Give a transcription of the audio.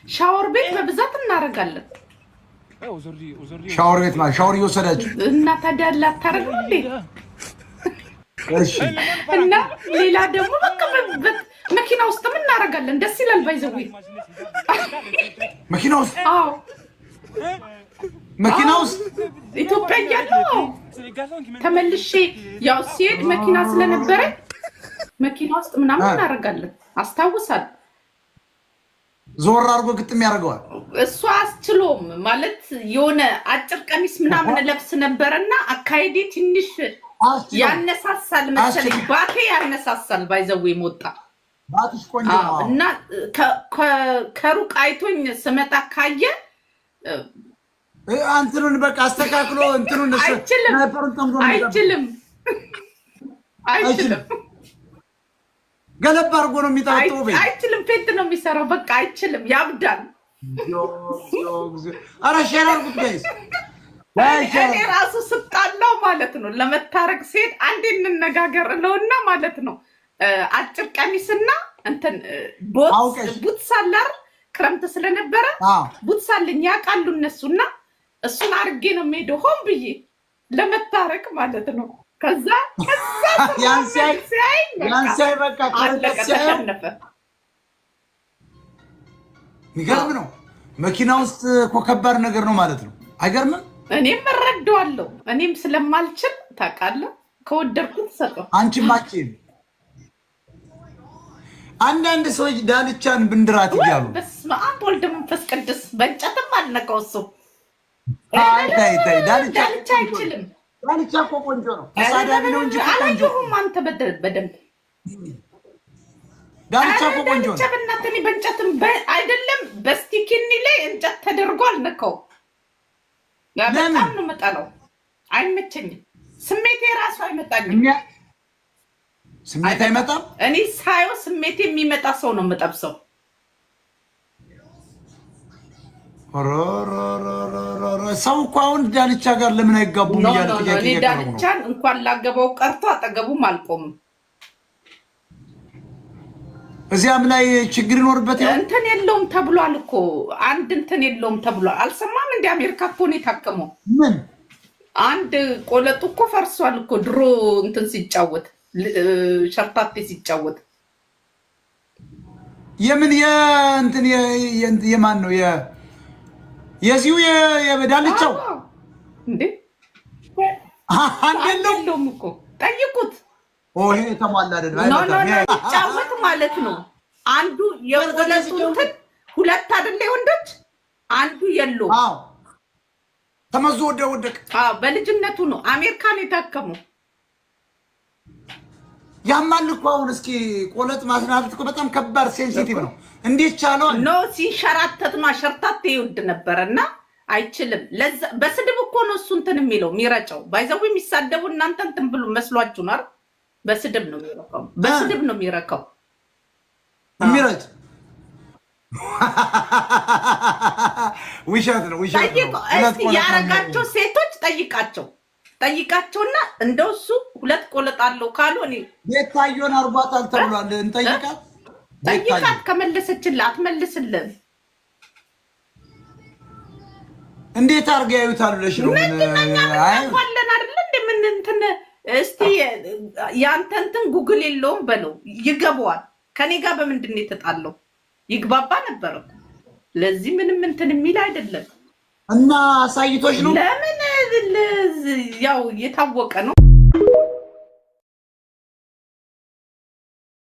ሻወር ቤት በብዛት እናደርጋለን። ሻወር ቤት ማለት ሻወር እየወሰዳችሁ እና ታዲያ ላታረግ ነው እንዴ? እሺ። እና ሌላ ደግሞ በቃ መኪና ውስጥ ምን እናደርጋለን? ደስ ይላል። ባይዘው መኪና ውስጥ አዎ፣ መኪና ውስጥ ኢትዮጵያ እያለሁ ተመልሼ ያው ሲሄድ መኪና ስለነበረ መኪና ውስጥ ምናምን እናደርጋለን። አስታውሳለሁ። ዞር አድርጎ ግጥም ያደርገዋል። እሱ አስችሎም ማለት የሆነ አጭር ቀሚስ ምናምን ለብስ ነበርና አካሄዴ ትንሽ ያነሳሳል መሰለኝ። ባቴ ያነሳሳል። ባይዘው ሞጣ ባትሽ ቆንጆ ነው እና ከሩቅ አይቶኝ ስመጣ ካየ አንተኑን በቃ አስተካክሎ እንትኑን አይችልም ገለባ አድርጎ ነው የሚጣጣው። አይችልም። ፌት ነው የሚሰራው። በቃ አይችልም። ያብዳል። ኧረ ሼር አድርጉት ጋይስ። እኔ ራሱ ስጣላው ማለት ነው ለመታረቅ ሲሄድ አንዴ እንነጋገር እለውና ማለት ነው አጭር ቀሚስና እንትን ቡትስ አላር ክረምት ስለነበረ ቡትስ አለኝ ያውቃሉ እነሱና እሱን አድርጌ ነው የምሄደው ሆን ብዬ ለመታረቅ ማለት ነው። ከዛ ያንሳይ በቃ ተሸነፈ። የሚገርም ነው። መኪና ውስጥ እኮ ከባድ ነገር ነው ማለት ነው። አይገርምም? እኔም እረዳዋለሁ። እኔም ስለማልችል ታውቃለህ፣ ከወደድኩት ሰጠው። አንቺም አትችይም። አንዳንድ ሰዎች ዳልቻን ብንድራት እያሉ በስመ አብ ወልድ መንፈስ ቅዱስ በእንጨትም አልነካው እሱ ዳልቻ አይችልም። ዳልቻ እኮ ቆንጆ ነው። ተሳዳቢ ነው እንጂ ቆንጆ ነው። አንተ በደንብ ዳልቻ እኮ ቆንጆ ነው። ዳልቻ በእናትህ በእንጨትም አይደለም በስቲኪኒ ላይ እንጨት ተደርጎ አልነካው። ያ በጣም ነው የምጠላው። አይመቸኝም። ስሜቴ ራሱ አይመጣኝም። ስሜት አይመጣም። እኔ ሳየው ስሜት የሚመጣ ሰው ነው የምጠብሰው። ሰው እኮ አሁን ዳልቻ ጋር ለምን አይጋቡም እያለ ጥያቄ እኔ ዳልቻን እንኳን ላገባው ቀርቶ አጠገቡም አልቆምም። እዚያም ላይ ችግር ይኖርበት ይሆን? እንትን የለውም ተብሏል እኮ አንድ እንትን የለውም ተብሏል። አልሰማም እንደ አሜሪካ እኮ ነው የታከመው። ምን አንድ ቆለጡ እኮ ፈርሷል እኮ ድሮ እንትን ሲጫወት ሸርታቴ ሲጫወት የምን የእንትን የማን ነው የዚሁ የዳልቻው እንዴ? አንደለም እኮ ጠይቁት። ይሄ ተሟላ አይደለም። ሲጫወት ማለት ነው። አንዱ የቆለጡ እንትን ሁለት አይደለ ወንዶች፣ አንዱ የለው። ተመዞ ወደቅ። በልጅነቱ ነው አሜሪካን የታከመው። ያማል እኮ አሁን እስኪ ቆለጥ ማስናት እኮ በጣም ከባድ ሴንሲቲቭ ነው። እንዴት ቻለው? ሲንሸራተት ነው። ሸርታቴ ይወድ ነበርና አይችልም። ለዛ በስድብ እኮ ነው እሱ እንትን የሚለው የሚረጨው። ባይዘው የሚሳደቡ እናንተ እንትን ብሉ መስሏችሁ ነው። በስድብ ነው የሚረካው። በስድብ ነው የሚረካው የሚረጭ ውሸት ነው። እስኪ ያረጋቸው ሴቶች ጠይቃቸውና እንደው እሱ ሁለት ቆለጥ አለው ካሉ እኔ ቤታዮን አርጓታል ተብሏል። ጠይቃት ከመለሰችልህ አትመልስልህ። እንዴት አድርጋ ያዩታል ብለሽ ነው? ምንድነኛለን አይደለ እንደምን እንትን እስቲ ያንተ እንትን ጉግል የለውም በለው ይገባዋል። ከኔ ጋር በምንድን ነው የተጣለው? ይግባባ ነበር። ለዚህ ምንም እንትን የሚል አይደለም። እና አሳይቶሽ ነው? ለምን ያው የታወቀ ነው።